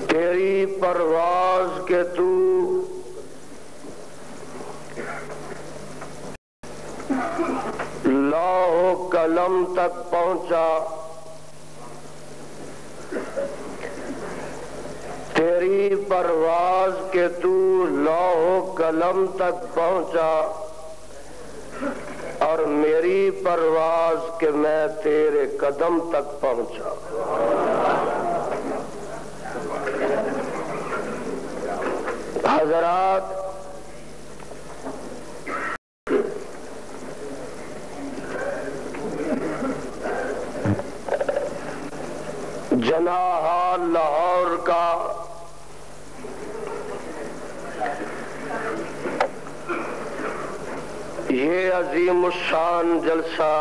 تیری پرواز کے تو لوح و قلم تک پہنچا، تیری پرواز کے تو لوح و قلم تک پہنچا، اور میری پرواز کے میں تیرے قدم تک پہنچا۔ حضرات، جناح لاہور کا یہ عظیم الشان جلسہ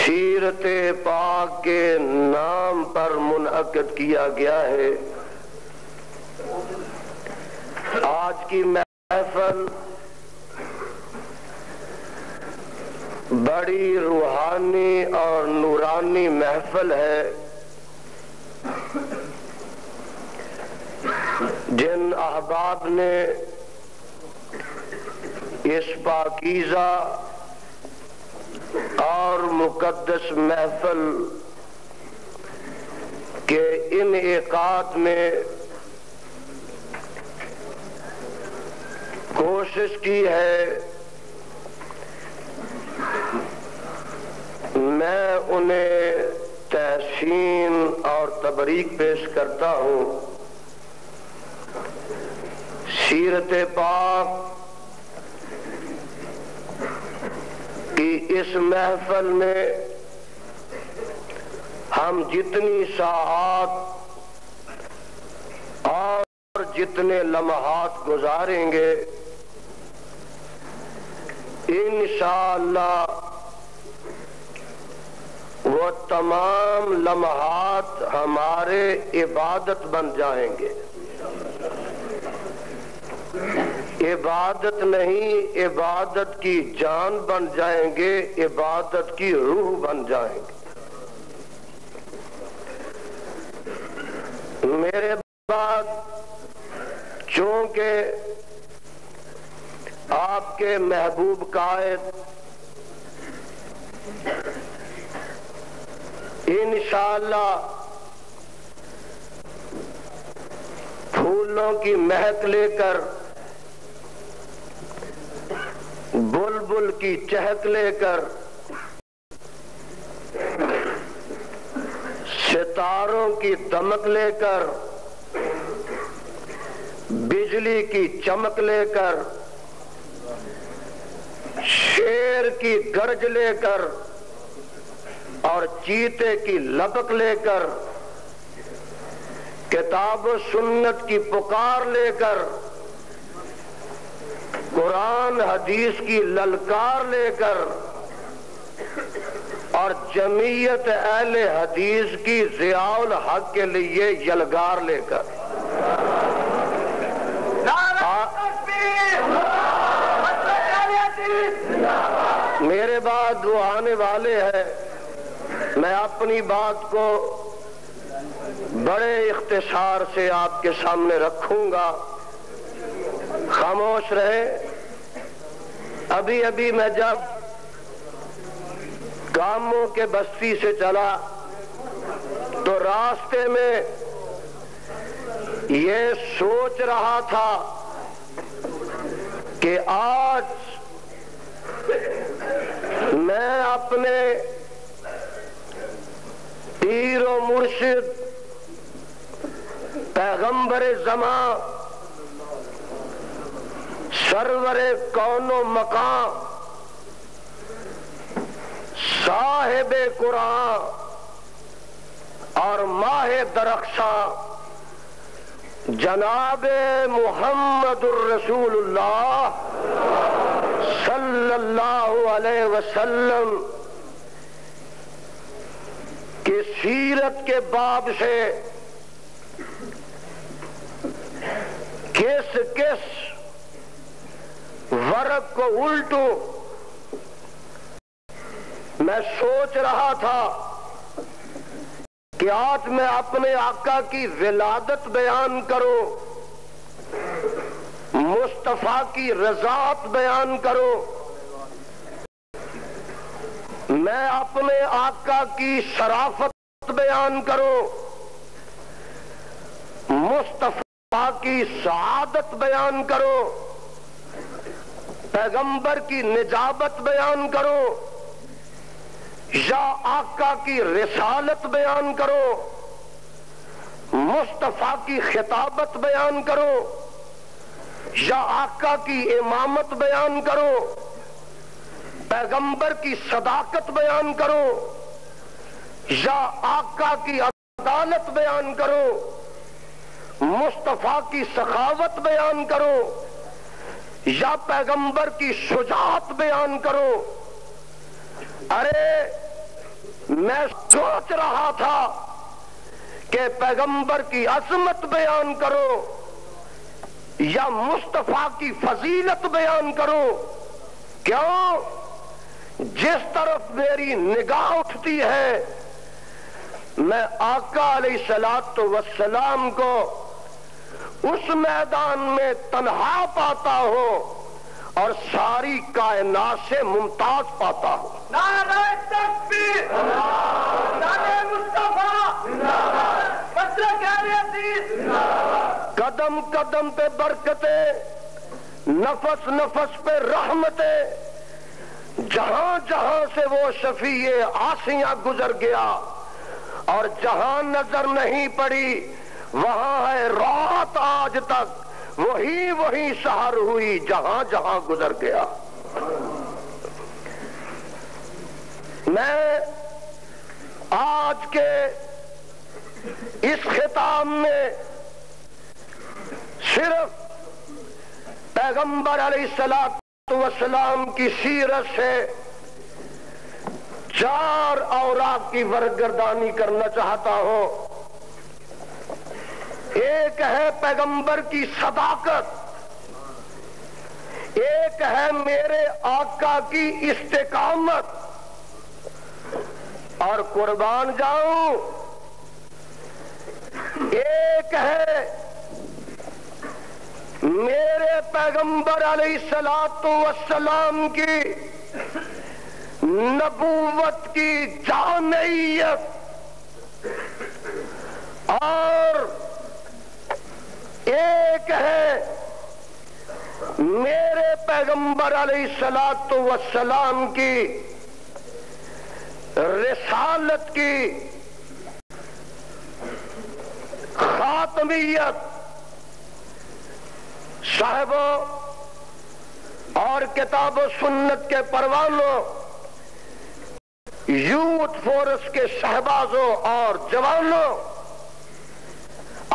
سیرت پاک کے نام پر منعقد کیا گیا ہے۔ آج کی محفل بڑی روحانی اور نورانی محفل ہے۔ جن احباب نے اس پاکیزہ اور مقدس محفل کے انعقاد میں کوشش کی ہے، میں انہیں تحسین اور تبریک پیش کرتا ہوں۔ سیرت پاک کی اس محفل میں ہم جتنی ساعات اور جتنے لمحات گزاریں گے، انشاءاللہ وہ وہ تمام لمحات ہمارے عبادت بن جائیں گے. عبادت نہیں، عبادت کی جان بن جائیں گے، عبادت کی روح بن جائیں گے. میرے بعد چونکہ آپ کے محبوب قائد انشاءاللہ پھولوں کی مہک لے کر، بلبل کی چہک لے کر، ستاروں کی دمک لے کر، بجلی کی چمک لے کر، شیر کی گرج لے کر اور چیتے کی لبک لے کر، کتاب و سنت کی پکار لے کر، قرآن حدیث کی للکار لے کر اور جمعیت اہل حدیث کی ضیاء الحق کے لیے یلغار لے کر، میرے بعد وہ آنے والے ہیں. میں اپنی بات کو بڑے اختصار سے آپ کے سامنے رکھوں گا، خاموش رہے. ابھی میں جب گاموں کے بستی سے چلا تو راستے میں یہ سوچ رہا تھا کہ آج میں اپنے پیر و مرشد پیغمبر زمان سرور کون و مقام صاحب قرآن اور ماہ درخشاں جناب محمد الرسول اللہ صلی اللہ علیہ وسلم کی سیرت کے باب سے کس کس ورق کو الٹوں. میں سوچ رہا تھا کہ آج میں اپنے آقا کی ولادت بیان کروں، مصطفیٰ کی رضاعت بیان کروں، میں اپنے آقا کی شرافت بیان کروں، مصطفیٰ کی سعادت بیان کروں، پیغمبر کی نجابت بیان کروں، یا آقا کی رسالت بیان کرو، مصطفیٰ کی خطابت بیان کرو، یا آقا کی امامت بیان کرو، پیغمبر کی صداقت بیان کرو، یا آقا کی عدالت بیان کرو، مصطفیٰ کی سخاوت بیان کرو، یا پیغمبر کی شجاعت بیان کرو. ارے میں سوچ رہا تھا کہ پیغمبر کی عظمت بیان کرو یا مصطفیٰ کی فضیلت بیان کرو. کیوں؟ جس طرف میری نگاہ اٹھتی ہے میں آقا علیہ السلام کو اس میدان میں تنہا پاتا ہوں اور ساری کائنات سے ممتاز پاتا ہوں. نعرہ تکبیر، نعرہ مصطفیٰ، مسلک اہل حدیث، قدم قدم پہ برکتیں، نفس نفس پہ رحمتیں، جہاں جہاں سے وہ شفیع آسیاں گزر گیا اور جہاں نظر نہیں پڑی وہاں ہے رات آج تک، وہی سحر ہوئی جہاں جہاں گزر گیا. میں آج کے اس خطاب میں صرف پیغمبر علیہ السلام کی سیرت سے 4 اوراق کی ورگردانی کرنا چاہتا ہوں۔ ایک ہے پیغمبر کی صداقت، ایک ہے میرے آقا کی استقامت، اور قربان جاؤں ایک ہے میرے پیغمبر علیہ الصلوۃ والسلام کی نبوت کی جامعیت، اور ایک ہے میرے پیغمبر علیہ الصلوۃ والسلام کی رسالت کی خاتمیت۔ صاحبوں اور کتاب و سنت کے پروانوں، یوتھ فورس کے شہبازوں اور جوانوں،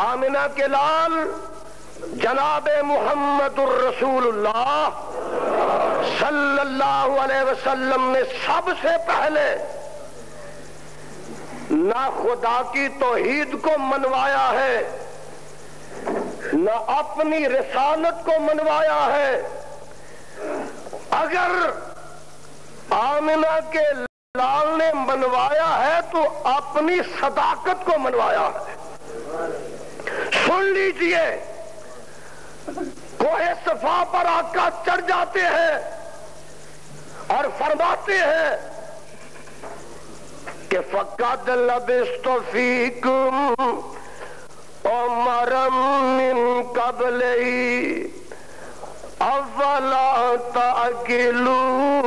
آمنہ کے لال جناب محمد الرسول اللہ صلی اللہ علیہ وسلم نے سب سے پہلے نہ خدا کی توحید کو منوایا ہے، نہ اپنی رسالت کو منوایا ہے۔ اگر آمنہ کے لال نے منوایا ہے تو اپنی صداقت کو منوایا ہے۔ سن لیجئے، کوہ صفا پر آقا چڑھ جاتے ہیں اور فرماتے ہیں کہ فَقَدْ لَبِثْتُ فِيكُمْ عُمَرًا مِّن قَبْلِهِ أَفَلَا تَعْقِلُونَ۔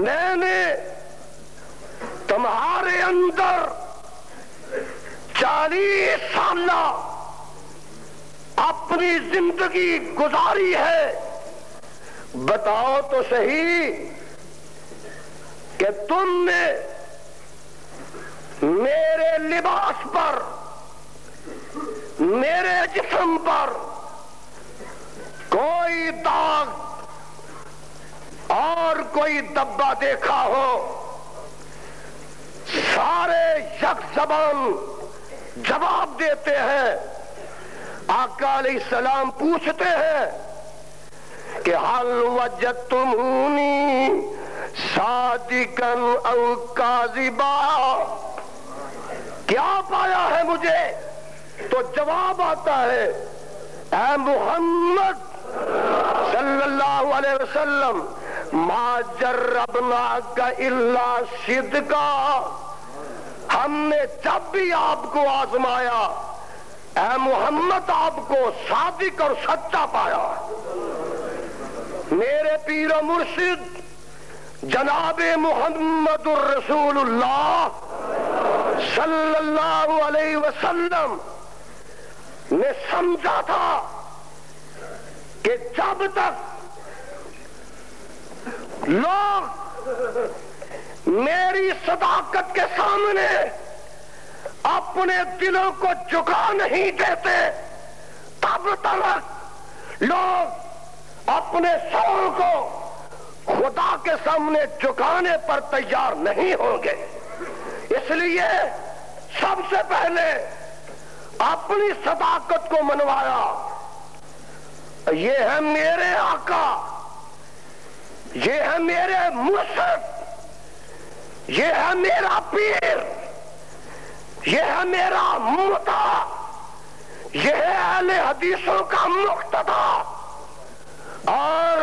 میں نے تمہارے اندر 40 سالہ اپنی زندگی گزاری ہے، بتاؤ تو صحیح کہ تم نے میرے لباس پر، میرے جسم پر کوئی داغ اور کوئی دبا دیکھا ہو؟ سارے یک زبان جواب دیتے ہیں۔ آقا علیہ السلام پوچھتے ہیں کہ حل وجدتمونی صادقا او کاذبا، کیا پایا ہے مجھے؟ تو جواب آتا ہے، اے محمد صلی اللہ علیہ وسلم، ما جربناک الا صدقا، ہم نے جب بھی آپ کو آزمایا اے محمد آپ کو صادق اور سچا پایا۔ میرے پیر و مرشد جناب محمد الرسول اللہ صلی اللہ علیہ وسلم نے سمجھا تھا کہ جب تک لوگ میری صداقت کے سامنے اپنے دلوں کو جھکا نہیں دیتے، تب تک لوگ اپنے سروں کو خدا کے سامنے جھکانے پر تیار نہیں ہوں گے۔ اس لیے سب سے پہلے اپنی صداقت کو منوایا۔ یہ ہے میرے آقا، یہ ہے میرے مرشد، یہ ہے میرا پیر، یہ ہے میرا مطاع، یہ ہے اہل حدیثوں کا مقتدی، اور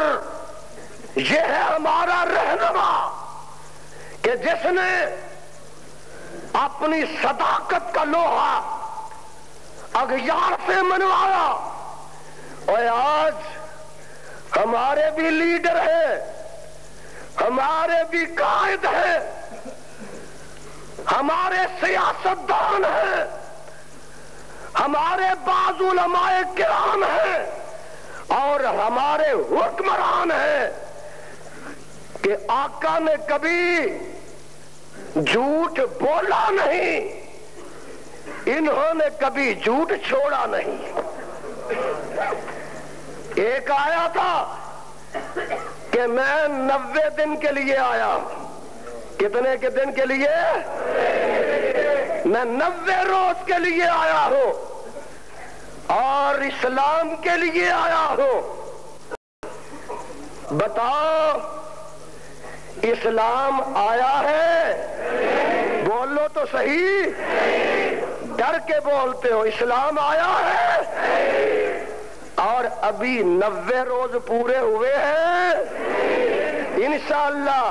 یہ ہے ہمارا رہنما کہ جس نے اپنی صداقت کا لوہا اغیار سے منوایا۔ اور آج ہمارے بھی لیڈر ہیں، ہمارے بھی قائد ہیں، ہمارے سیاستدان ہیں، ہمارے بعض علماء کرام ہیں، اور ہمارے حکمران ہیں کہ آقا نے کبھی جھوٹ بولا نہیں، انہوں نے کبھی جھوٹ چھوڑا نہیں۔ ایک آیا تھا کہ میں 90 دن کے لیے آیا. کتنے کے دن کے لیے؟ میں 90 روز کے لیے آیا ہوں اور اسلام کے لیے آیا ہوں. بتاؤ اسلام آیا ہے؟ بولو تو صحیح. ڈر کے بولتے ہو. اسلام آیا ہے اور ابھی 90 روز پورے ہوئے ہیں. انشاءاللہ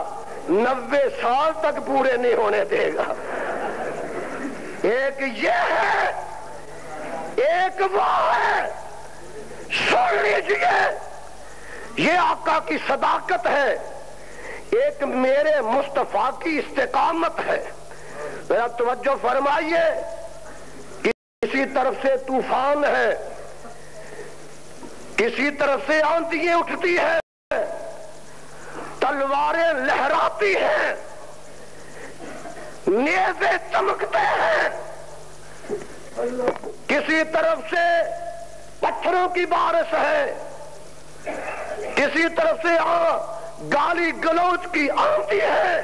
90 سال تک پورے نہیں ہونے دے گا. ایک یہ ہے، ایک وہ ہے. سن لیجئے، یہ آقا کی صداقت ہے، ایک میرے مصطفیٰ کی استقامت ہے. ذرا توجہ فرمائیے. کسی طرف سے طوفان ہے، کسی طرف سے آندھیاں اٹھتی ہیں، تلواریں لہراتی ہیں، نیزے چمکتے ہیں. کسی طرف سے پتھروں کی بارش ہے، کسی طرف سے گالی گلوچ کی آندھی ہے.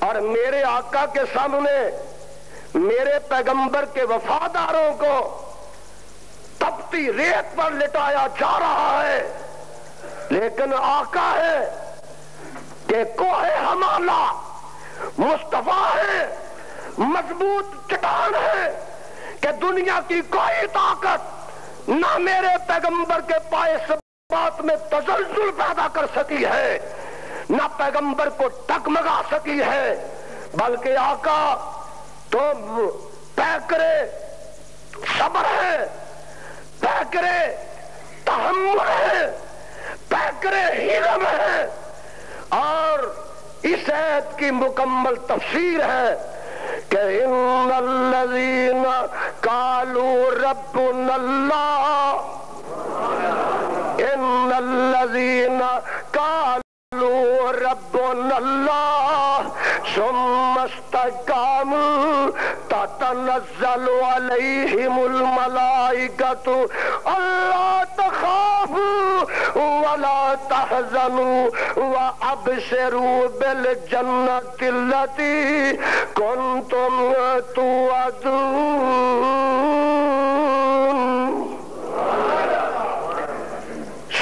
اور میرے آقا کے سامنے میرے پیغمبر کے وفاداروں کو تپتی ریت پر لٹایا جا رہا ہے. لیکن آقا ہے کہ کوہ ہمالہ مصطفیٰ ہے، مضبوط چٹان ہے کہ دنیا کی کوئی طاقت نہ میرے پیغمبر کے پائے ثبات میں تزلزل پیدا کر سکی ہے، نہ پیغمبر کو ڈگمگا سکی ہے. بلکہ آقا تو پیکرے صبر ہے، پیکرے تحمل ہے، پیکرے حلم ہے. اور اس آیت کی مکمل تفسیر ہے کہ ان الذین قالوا ربنا اللہ، ان الذین قالوا ربنا اللہ ثم استقاموا تتنزل علیہم الملائکۃ الا تخافوا ولا تحزنوا وابشروا بالجنۃ التي کنتم توعدون.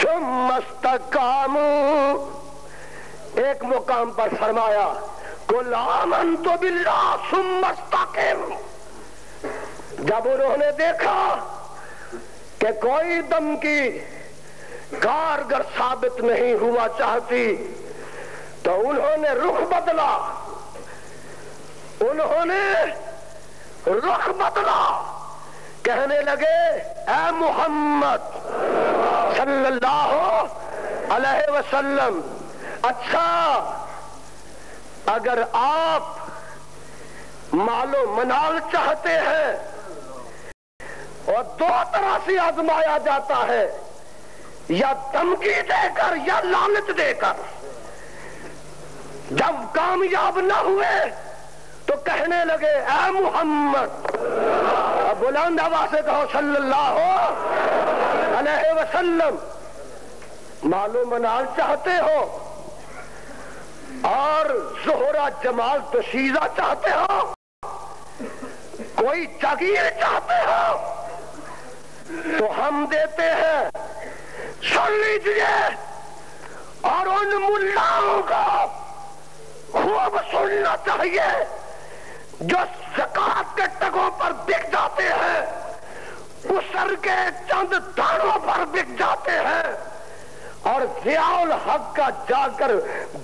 ثم استقاموا، ایک مقام پر فرمایا قل آمنت باللہ ثم استقم. جب انہوں نے دیکھا کہ کوئی دم کی کارگر ثابت نہیں ہوا چاہتی تو انہوں نے رخ بدلا. انہوں نے رخ بدلا، کہنے لگے اے محمد صلی اللہ علیہ وسلم، اچھا اگر آپ مال و منال چاہتے ہیں اور دو طرح سے آزمایا جاتا ہے، یا دھمکی دے کر یا لالچ دے کر. جب کامیاب نہ ہوئے تو کہنے لگے اے محمد، بلند آواز سے کہو صلی اللہ علیہ وسلم، مال و منال چاہتے ہو اور زہرہ جمال دوشیزہ چاہتے ہو، کوئی جاگیر چاہتے ہو تو ہم دیتے ہیں. سن لیجئے اور ان ملاؤں کو خوب سننا چاہیے جو زکات کے ٹگوں پر بک جاتے ہیں، اسر کے چند دانوں پر بک جاتے ہیں اور ضیاء الحق کا جا کر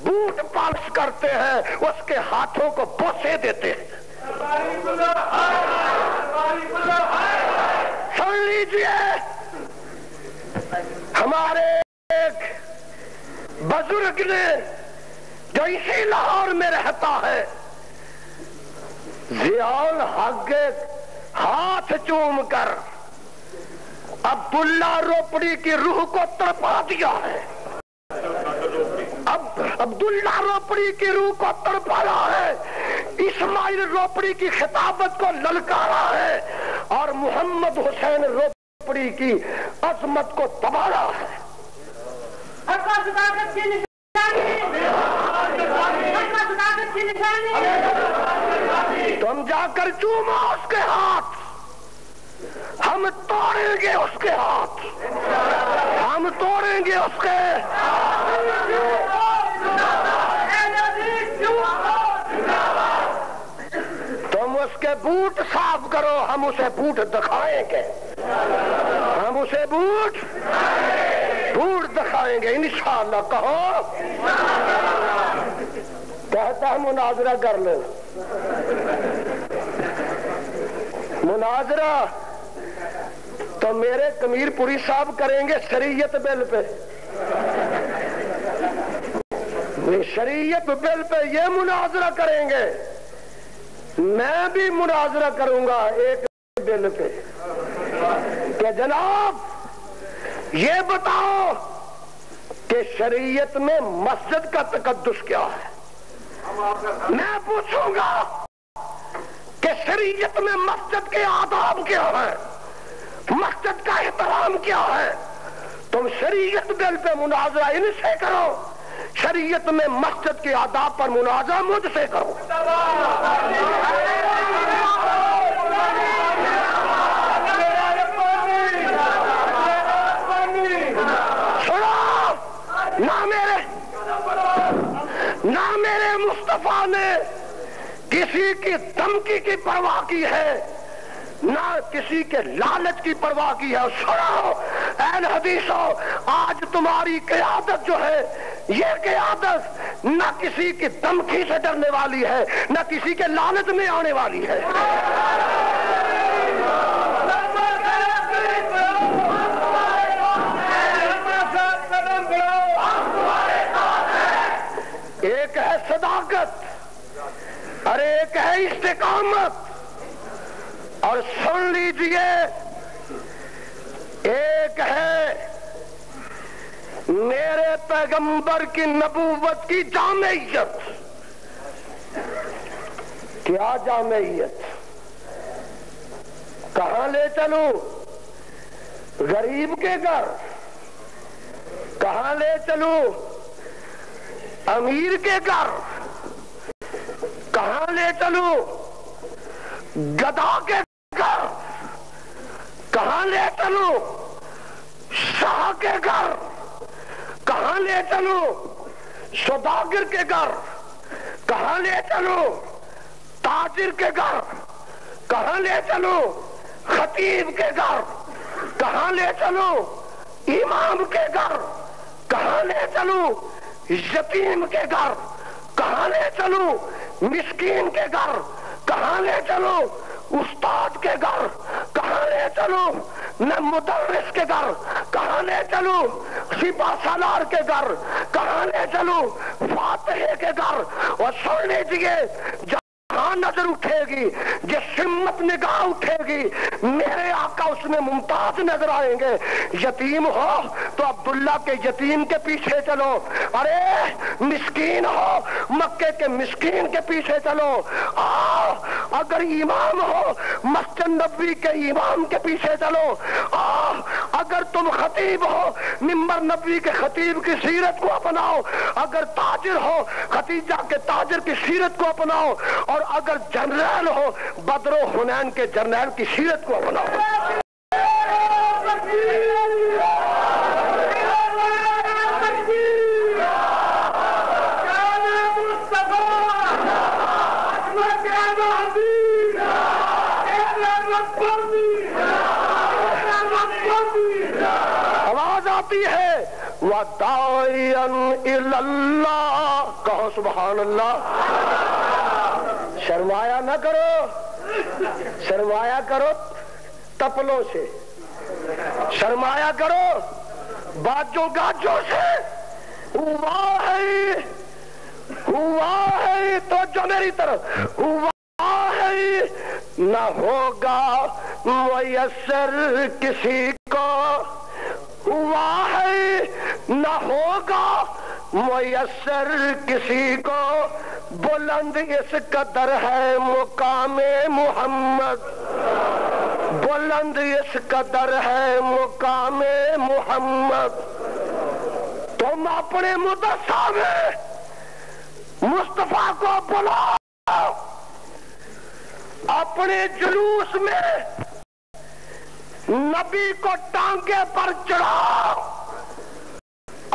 بوٹ پالش کرتے ہیں، اس کے ہاتھوں کو بوسے دیتے ہیں. سن لیجئے ہمارے ایک بزرگ نے جو اسی لاہور میں رہتا ہے، ضیاء الحق ہاتھ چوم کر عبداللہ روپڑی کی روح کو تڑپا دیا ہے. اب عبداللہ روپڑی کی روح کو تڑپایا ہے، اسماعیل روپڑی کی خطابت کو للکارا ہے اور محمد حسین روپڑی کی عظمت کو دبایا ہے. تم جا کر چومو اس کے ہاتھ، ہم توڑیں گے اس کے ہاتھ، ہم توڑیں گے اس کے۔ تم اس کے بوٹ صاف کرو، ہم اسے بوٹ دکھائیں گے، ہم اسے بوٹ دکھائیں گے انشاءاللہ۔ کہو کہتا ہے مناظرہ کر لو، مناظرہ تو میرے کمیر پوری صاحب کریں گے شریعت بل پہ، شریعت بل پہ یہ مناظرہ کریں گے، میں بھی مناظرہ کروں گا ایک بل پہ کہ جناب یہ بتاؤ کہ شریعت میں مسجد کا تقدس کیا ہے۔ میں پوچھوں گا کہ شریعت میں مسجد کے آداب کیا ہے، مسجد کا احترام کیا ہے۔ تم شریعت بل پہ مناظرہ ان سے کرو، شریعت میں مسجد کے آداب پر مناظرہ مجھ سے کرو۔ نہ میرے مصطفیٰ نے کسی کی دھمکی کی پرواہ کی ہے، نہ کسی کے لالچ کی پرواہ کی ہے۔ سنو اہل حدیثو، آج تمہاری قیادت جو ہے، یہ قیادت نہ کسی کی دھمکی سے ڈرنے والی ہے، نہ کسی کے لالچ میں آنے والی ہے۔ ایک ہے صداقت اور ایک ہے استقامت، اور سن لیجئے ایک ہے میرے پیغمبر کی نبوت کی جامعیت۔ کیا جامعیت؟ کہاں لے چلوں؟ غریب کے گھر؟ کہاں لے چلوں؟ امیر کے گھر؟ کہاں لے چلوں؟ گدھا کے گھر؟ کہاں لے چلوں؟ شاہ کے گھر؟ کہاں لے چلوں؟ سوداگر کے گھر؟ کہاں لے چلوں؟ تاجر کے گھر؟ کہاں لے چلوں؟ خطیب کے گھر؟ کہاں لے چلوں؟ امام کے گھر؟ کہاں لے چلوں؟ یتیم کے گھر؟ کہاں لے چلوں؟ مسکین کے گھر؟ کہاں لے چلوں؟ استاد کے گھر؟ کہاں لے چلوں؟ نہ مدرس کے گھر؟ کہاں لے چلوں؟ سپاہ سالار کے گھر؟ کہاں لے چلوں؟ فاتح کے گھر؟ اور سن لیجئے، جہاں نظر اٹھے گی، جس سمت نگاہ اٹھے گی، میرے آقا اس میں ممتاز نظر آئیں گے۔ یتیم ہو تو عبداللہ کے یتیم کے پیچھے چلو، ارے مسکین ہو مکے کے مسکین کے پیچھے چلو، اگر امام ہو مسجد نبوی کے امام کے پیچھے چلو، اگر تم خطیب ہو منبر نبوی کے خطیب کی سیرت کو اپناؤ، اگر تاجر ہو خدیجہ کے تاجر کی سیرت کو اپناؤ، اور اگر جنرل ہو بدر و حنین کے جنرل کی سیرت کو اپناؤ۔ آواز آتی ہے وَدَاعِيًا إِلَى اللَّهِ، کہو سبحان اللہ۔ شرمایا نہ کرو، شرمایا کرو تپلوں سے، شرمایا کرو باجوں گاجوں سے۔ ہوا ہے تو جو میری طرف ہوا ہے، نہ ہوگا میسر کسی کو، ہوا ہے نہ ہوگا میسر کسی کو، بلند اس قدر ہے مقام محمد، بلند اس قدر ہے مقام محمد۔ تم اپنے مدرسہ میں مصطفیٰ کو بلاؤ، اپنے جلوس میں نبی کو ٹانگے پر چڑھاؤ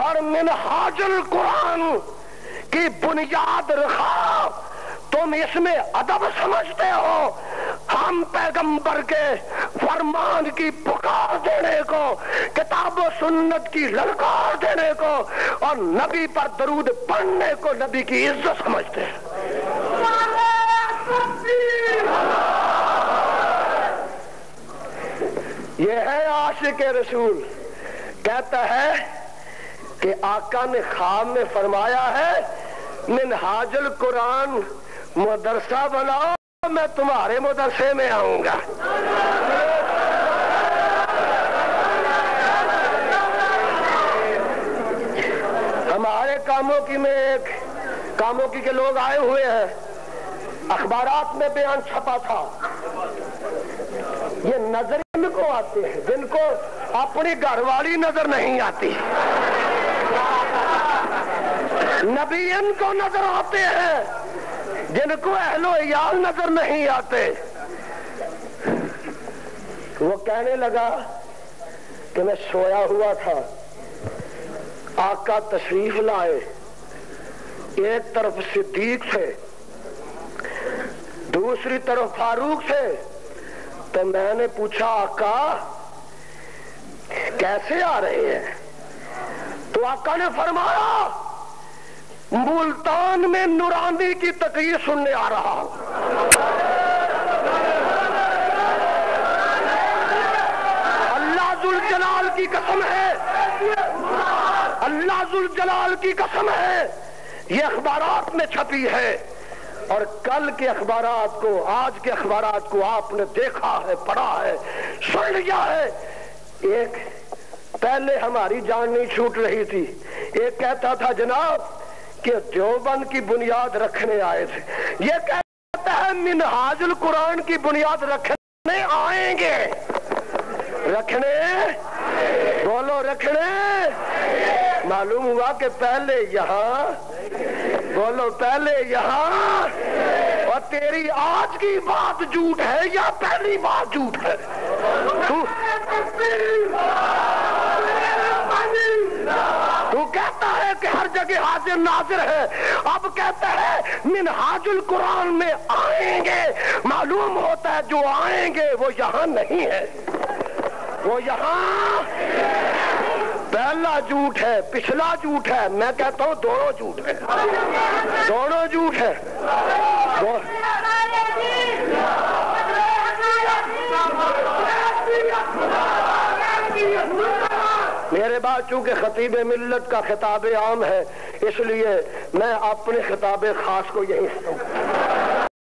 اور منہاج القرآن کی بنیاد رکھاؤ۔ تم اس میں ادب سمجھتے ہو، ہم پیغمبر کے فرمان کی پکار دینے کو، کتاب و سنت کی للکار دینے کو اور نبی پر درود پڑھنے کو نبی کی عزت سمجھتے ہیں۔ یہ ہے عاشق رسول، کہتا ہے کہ آقا نے خواب میں فرمایا ہے منہاج القرآن مدرسہ بناؤ، میں تمہارے مدرسے میں آؤں گا۔ ہمارے کاموں کی میں ایک کاموں کی کے لوگ آئے ہوئے ہیں، اخبارات میں بیان چھپا تھا، یہ نظر ان کو آتے ہیں جن کو اپنی گھر والی نظر نہیں آتی، نبی ان کو نظر آتے ہیں جن کو اہل و عیال نظر نہیں آتے۔ وہ کہنے لگا کہ میں سویا ہوا تھا، آقا تشریف لائے، ایک طرف صدیق تھے، دوسری طرف فاروق تھے، تو میں نے پوچھا آقا کیسے آ رہے ہیں؟ تو آقا نے فرمایا ملتان میں نورانی کی تقریر سننے آ رہا ہوں۔ اللہ ذوالجلال کی قسم ہے، اللہ ذوالجلال کی قسم ہے، یہ اخبارات میں چھپی ہے، اور کل کے اخبارات کو، آج کے اخبارات کو آپ نے دیکھا ہے، پڑھا ہے، سن لیا ہے۔ ایک پہلے ہماری جان نہیں چھوٹ رہی تھی، ایک کہتا تھا جناب کہ دیوبند کی بنیاد رکھنے آئے تھے، یہ کہتا ہے منہاج القرآن کی بنیاد رکھنے آئیں گے، رکھنے بولو رکھنے۔ معلوم ہوا کہ پہلے یہاں بولو، پہلے یہاں، اور تیری آج کی بات جھوٹ ہے یا پہلی بات جھوٹ ہے؟ تو کہتا ہے کہ ہر جگہ حاضر ناظر ہے، اب کہتا ہے منہاج القرآن میں آئیں گے، معلوم ہوتا ہے جو آئیں گے وہ یہاں نہیں ہے، وہ یہاں پہلا جھوٹ ہے، پچھلا جھوٹ ہے، میں کہتا ہوں دونوں جھوٹ ہے، دونوں جھوٹ ہے۔ میرے بعد چونکہ خطیب ملت کا خطاب عام ہے، اس لیے میں اپنے خطاب خاص کو یہی